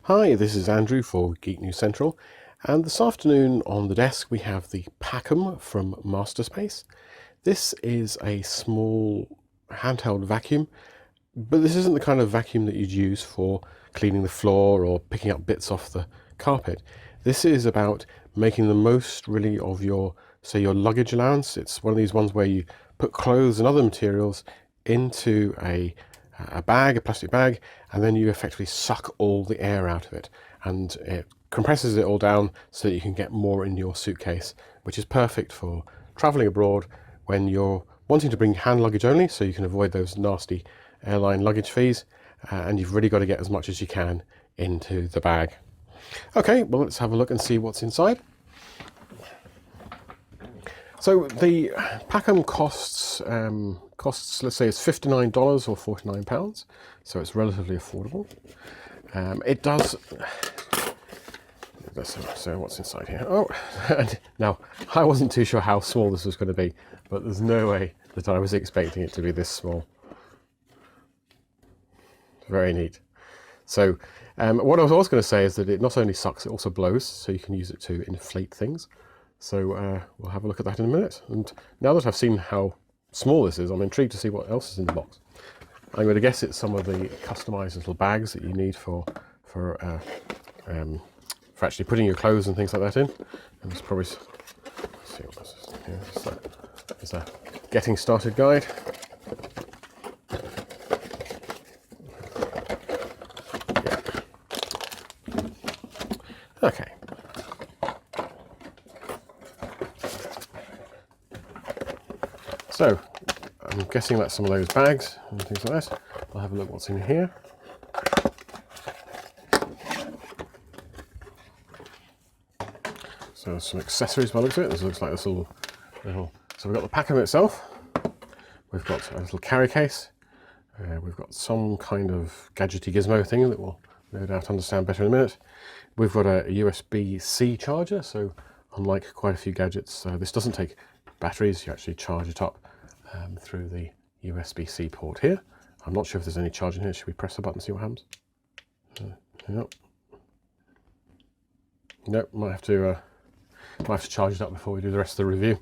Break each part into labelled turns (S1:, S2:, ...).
S1: Hi, this is Andrew for Geek News Central, and this afternoon on the desk we have the Pacum from Masterspace. This is a small handheld vacuum, but this isn't the kind of vacuum that you'd use for cleaning the floor or picking up bits off the carpet. This is about making the most really of your, say, your luggage allowance. It's one of these ones where you put clothes and other materials into a bag, a plastic bag, and then you effectively suck all the air out of it, and it compresses it all down so that you can get more in your suitcase, which is perfect for traveling abroad when you're wanting to bring hand luggage only, so you can avoid those nasty airline luggage fees, and you've really got to get as much as you can into the bag. Okay, well, let's have a look and see what's inside. So the Pacum costs, let's say it's $59 or £49, so it's relatively affordable. It does. So what's inside here? Oh, and now I wasn't too sure how small this was going to be, but there's no way that I was expecting it to be this small. Very neat. So what I was also going to say is that it not only sucks, it also blows, so you can use it to inflate things. So we'll have a look at that in a minute. And now that I've seen how small this is, I'm intrigued to see what else is in the box. I'm going to guess it's some of the customized little bags that you need for actually putting your clothes and things like that in. And it's probably, let's see what this is. Yeah, it's a getting started guide. Yeah. Okay. So, I'm guessing that's some of those bags and things like that. I'll have a look what's in here. So some accessories by the looks of it. This looks like this little. So we've got the Pacum itself. We've got a little carry case. We've got some kind of gadgety gizmo thing that we'll no doubt understand better in a minute. We've got a USB-C charger, so unlike quite a few gadgets, this doesn't take batteries. You actually charge it up through the USB-C port here. I'm not sure if there's any charge in here. Should we press the button and see what happens? Nope. Nope, might have to charge it up before we do the rest of the review.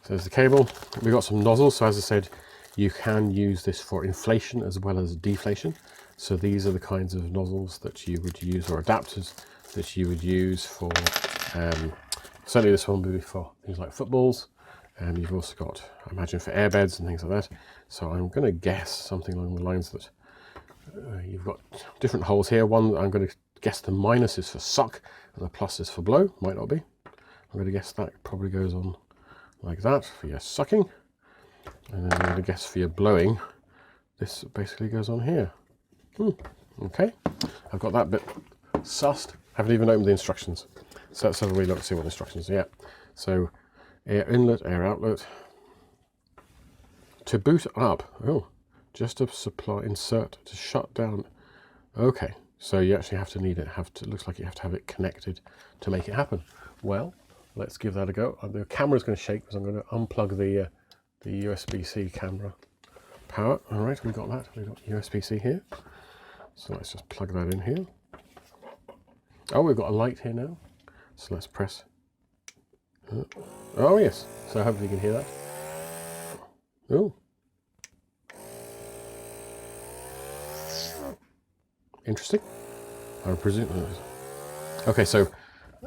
S1: So there's the cable. We've got some nozzles, so as I said, you can use this for inflation as well as deflation. So these are the kinds of nozzles that you would use, or adapters that you would use for, certainly this one would be for things like footballs. And you've also got, I imagine, for airbeds and things like that. So I'm going to guess something along the lines that you've got different holes here. One, I'm going to guess the minus is for suck and the plus is for blow. Might not be. I'm going to guess that probably goes on like that for your sucking. And then I'm going to guess for your blowing, this basically goes on here. Okay, I've got that bit sussed. Haven't even opened the instructions. So let's have a wee look to see what the instructions are. Yeah. So air inlet, air outlet. To boot up, just to supply, insert, to shut down. Okay, so you actually have to it looks like you have to have it connected to make it happen. Well, let's give that a go. The camera's going to shake because I'm going to unplug the USB-C camera power. All right, we've got that. We've got USB-C here. So let's just plug that in here. Oh, we've got a light here now. So let's press. Oh yes, so hopefully you can hear that. Oh, interesting. I presume. Okay, so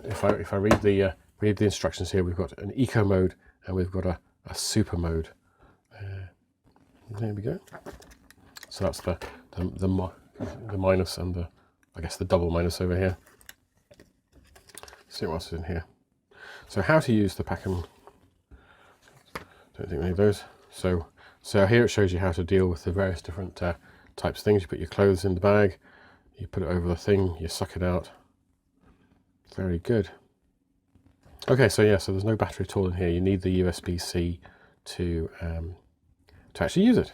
S1: if I read the instructions here, we've got an eco mode and we've got a super mode. There we go. So that's the minus and the, I guess, the double minus over here. Let's see what else is in here. So how to use the Pacum. Don't think we need those. So here it shows you how to deal with the various different types of things. You put your clothes in the bag, you put it over the thing, you suck it out. Very good. Okay, so yeah, so there's no battery at all in here. You need the USB-C to actually use it,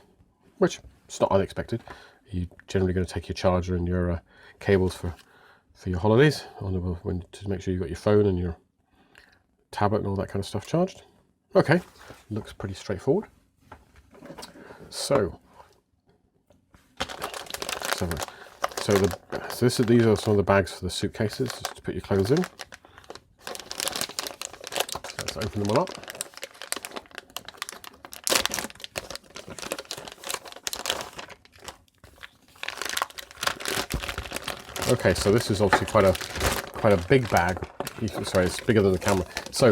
S1: which is not unexpected. You're generally going to take your charger and your cables for your holidays to make sure you've got your phone and your tablet and all that kind of stuff charged. Okay, looks pretty straightforward. So So these are some of the bags for the suitcases, just to put your clothes in. So let's open them all up. Okay, so this is obviously quite a big bag. Sorry, it's bigger than the camera. So I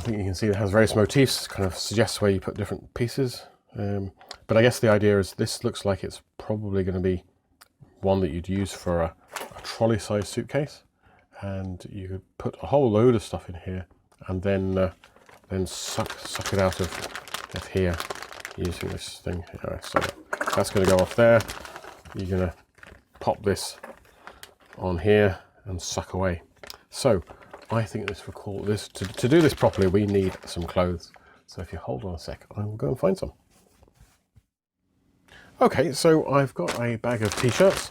S1: think you can see it has various motifs, kind of suggests where you put different pieces. But I guess the idea is this looks like it's probably going to be one that you'd use for a trolley-sized suitcase, and you could put a whole load of stuff in here, and then suck it out of here using this thing. Right, so that's going to go off there. You're going to pop this on here and suck away. So I think this to do this properly, we need some clothes. So if you hold on a sec, I will go and find some. Okay, so I've got a bag of t-shirts,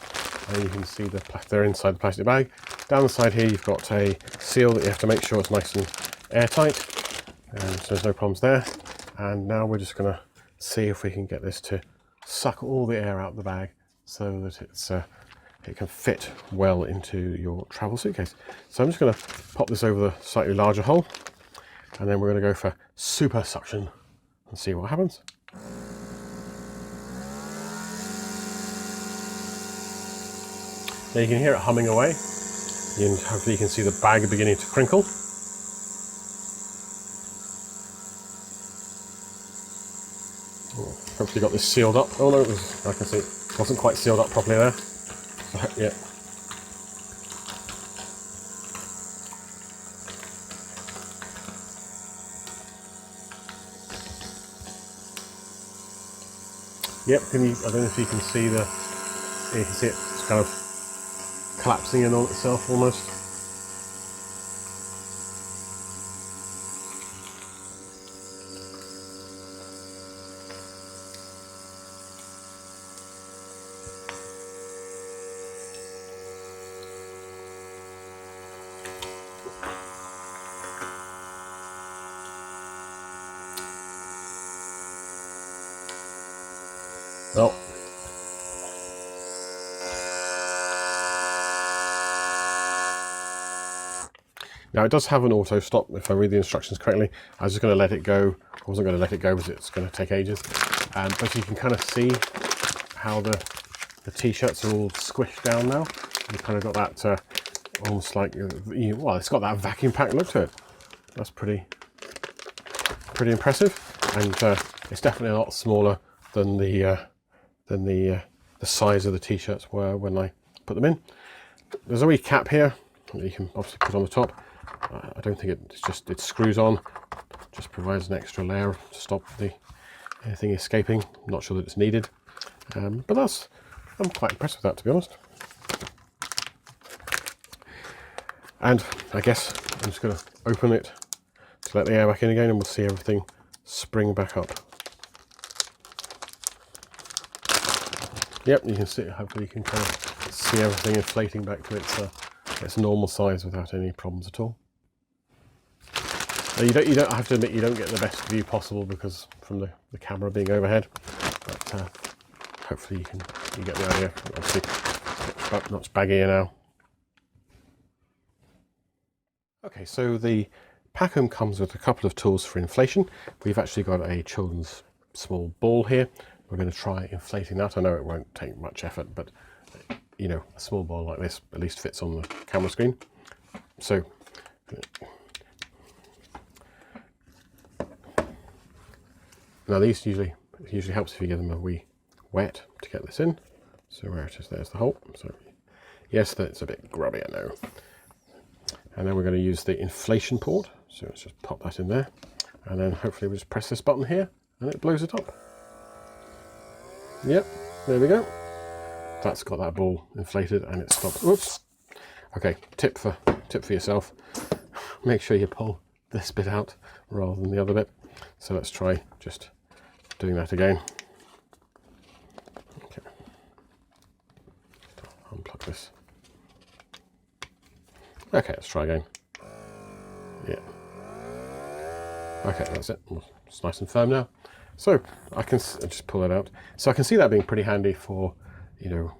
S1: and you can see they're inside the plastic bag. Down the side here, you've got a seal that you have to make sure it's nice and airtight, so there's no problems there. And now we're just going to see if we can get this to suck all the air out of the bag so that it can fit well into your travel suitcase. So I'm just going to pop this over the slightly larger hole, and then we're going to go for super suction and see what happens. Now you can hear it humming away, and hopefully you can see the bag beginning to crinkle. Hopefully got this sealed up. Oh no, I can see it wasn't quite sealed up properly there. Yeah. Yep, I don't know if you can see you can see it's kind of collapsing in on itself almost. Well, now it does have an auto stop if I read the instructions correctly. I was just going to let it go. I wasn't going to let it go because it's going to take ages. But you can kind of see how the t-shirts are all squished down now. You've kind of got that almost like, well, it's got that vacuum pack look to it. That's pretty impressive, and it's definitely a lot smaller than the size of the t-shirts were when I put them in. There's a wee cap here that you can obviously put on the top. I don't think it screws on, just provides an extra layer to stop anything escaping. I'm not sure that it's needed, but I'm quite impressed with that, to be honest. And I guess I'm just going to open it to let the air back in again, and we'll see everything spring back up. Yep, you can see, hopefully you can kind of see everything inflating back to its normal size without any problems at all. Now you don't have to admit, you don't get the best view possible because from the camera being overhead, but hopefully you get the idea. Obviously, it's much baggier now. Okay, so the Pacum comes with a couple of tools for inflation. We've actually got a children's small ball here. We're going to try inflating that. I know it won't take much effort, but you know, a small ball like this at least fits on the camera screen. So now these usually helps if you give them a wee wet to get this in. So where it is, there's the hole. So yes, that's a bit grubby, I know. And then we're going to use the inflation port. So let's just pop that in there, and then hopefully we just press this button here and it blows it up. Yep, there we go. That's got that ball inflated and it stops. Whoops. Okay, tip for yourself. Make sure you pull this bit out rather than the other bit. So let's try just doing that again. Okay. Unplug this. Okay, let's try again. Yeah. Okay, that's it. It's nice and firm now. So I can just pull it out. So I can see that being pretty handy for you know,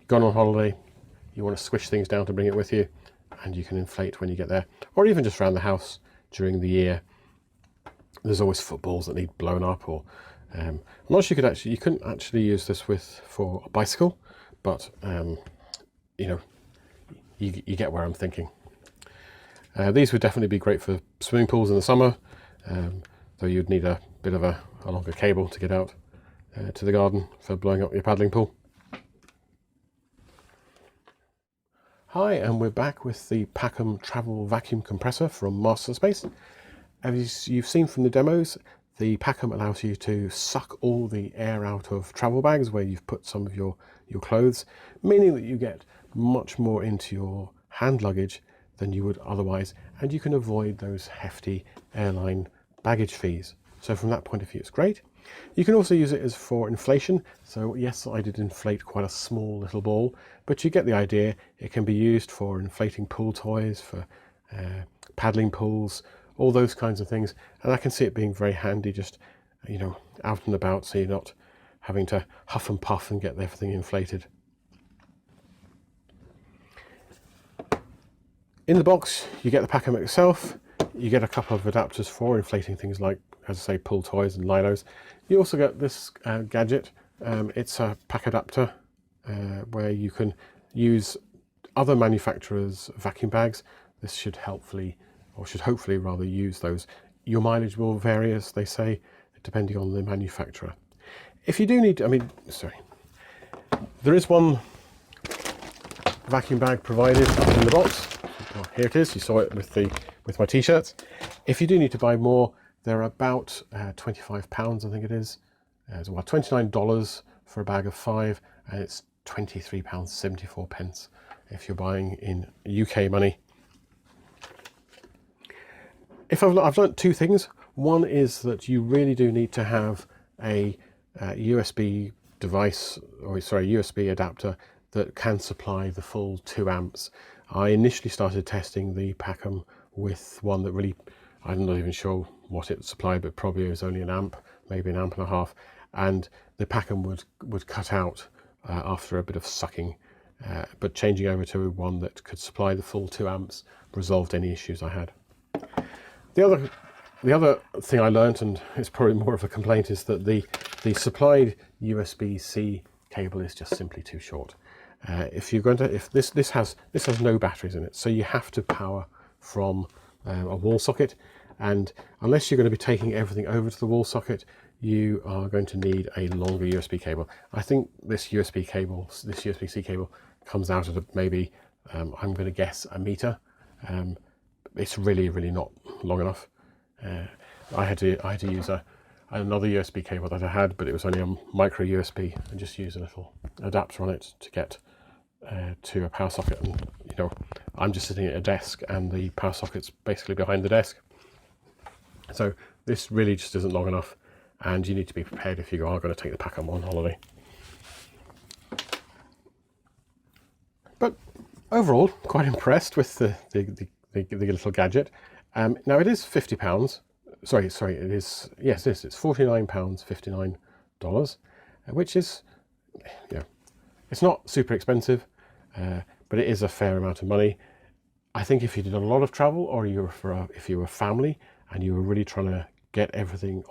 S1: gone on holiday, you want to squish things down to bring it with you, and you can inflate when you get there, or even just around the house during the year. There's always footballs that need blown up, or I'm not sure you couldn't actually use this for a bicycle, but you know, you get where I'm thinking. These would definitely be great for swimming pools in the summer, though you'd need a bit of a longer cable to get out to the garden for blowing up your paddling pool. Hi, and we're back with the Pacum travel vacuum compressor from Masterspace. As you've seen from the demos, the Pacum allows you to suck all the air out of travel bags where you've put some of your clothes, meaning that you get much more into your hand luggage than you would otherwise, and you can avoid those hefty airline baggage fees. So from that point of view, it's great. You can also use it as for inflation. So yes, I did inflate quite a small little ball, but you get the idea. It can be used for inflating pool toys, for paddling pools, all those kinds of things. And I can see it being very handy, just, you know, out and about, so you're not having to huff and puff and get everything inflated. In the box, you get the Pacum itself. You get a couple of adapters for inflating things like, as I say, pool toys and linos. You also get this gadget. It's a pack adapter where you can use other manufacturers' vacuum bags. This should hopefully rather use those. Your mileage will vary, as they say, depending on the manufacturer. If you do need, there is one vacuum bag provided in the box. Oh, here it is. You saw it with my t-shirts. If you do need to buy more, they're about £25, I think it is. It's about $29 for a bag of 5, and it's £23.74 if you're buying in UK money. I've learnt two things. One is that you really do need to have a USB device, USB adapter that can supply the full 2 amps. I initially started testing the Pacum with one that really, I'm not even sure what it supplied, but probably it was only an amp, maybe an amp and a half, and the Pacum would cut out after a bit of sucking, but changing over to one that could supply the full 2 amps resolved any issues I had. The other thing I learned, and it's probably more of a complaint, is that the supplied USB-C cable is just simply too short. This has no batteries in it, so you have to power from a wall socket, and unless you're going to be taking everything over to the wall socket, you are going to need a longer USB cable. I think this USB-C cable comes out at maybe I'm going to guess a meter. It's really not long enough. I had to use another USB cable that I had, but it was only a micro USB, and just use a little adapter on it to get to a power socket. And you know, I'm just sitting at a desk, and the power socket's basically behind the desk. So this really just isn't long enough, and you need to be prepared if you are going to take the Pacum on holiday. But overall, quite impressed with the little gadget. Now it is £50. Sorry, it is. Yes, it is. It's £49.59, which is, it's not super expensive, but it is a fair amount of money. I think if you did a lot of travel, or if you were a family and you were really trying to get everything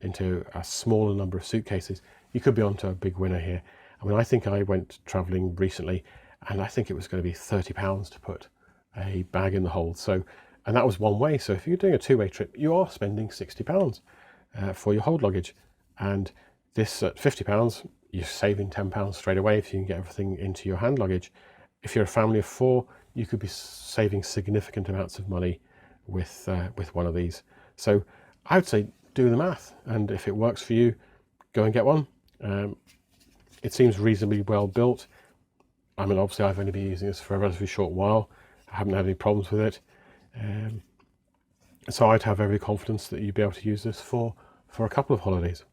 S1: into a smaller number of suitcases, you could be onto a big winner here. I mean, I think I went traveling recently, and I think it was going to be £30 to put a bag in the hold. So, and that was one way. So if you're doing a two-way trip, you are spending £60 for your hold luggage. And this at £50, you're saving £10 straight away if you can get everything into your hand luggage. If you're a family of 4, you could be saving significant amounts of money with one of these. So I would say do the math, and if it works for you, go and get one. It seems reasonably well built. I mean, obviously I've only been using this for a relatively short while. I haven't had any problems with it. So I'd have every confidence that you'd be able to use this for a couple of holidays.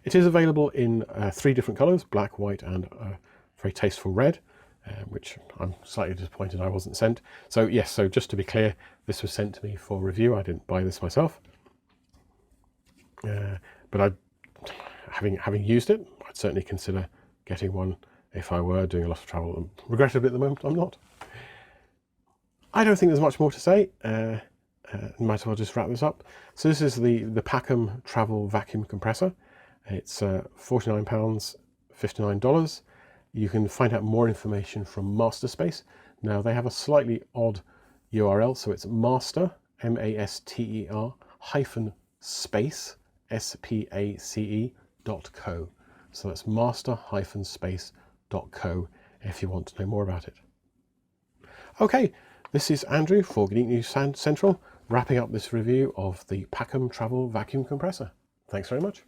S1: It is available in 3 different colours, black, white, and a very tasteful red, which I'm slightly disappointed I wasn't sent. So yes, so just to be clear, this was sent to me for review. I didn't buy this myself. But having used it, I'd certainly consider getting one if I were doing a lot of travel. Regrettably at the moment, I'm not. I don't think there's much more to say. Might as well just wrap this up. So this is the Pacum travel vacuum compressor. It's £49, $59. You can find out more information from Masterspace. Now they have a slightly odd URL, so it's master, M-A-S-T-E-R, hyphen space, S-P-A-C-E.co. So that's master-space.co if you want to know more about it. Okay, this is Andrew for Geek News Central, wrapping up this review of the Pacum Travel Vacuum Compressor. Thanks very much.